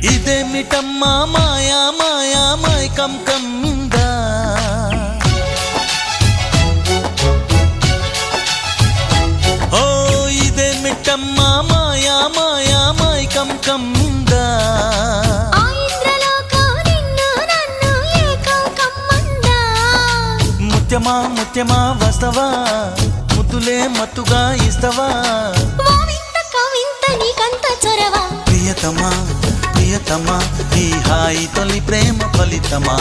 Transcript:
ఇదేమిటమ్మా మాయా మాయా మైకం కమ్మిందా ఓ ఇదేమిటమ్మా మాయా మాయా మైకం కమ్మిందా ముత్యమా ముత్యమా వస్తవా ముద్దులే మత్తుగా ఇస్తవా ప్రియతమా ప్రియతమా ఈ హాయి తొలి ప్రేమ ఫలితమా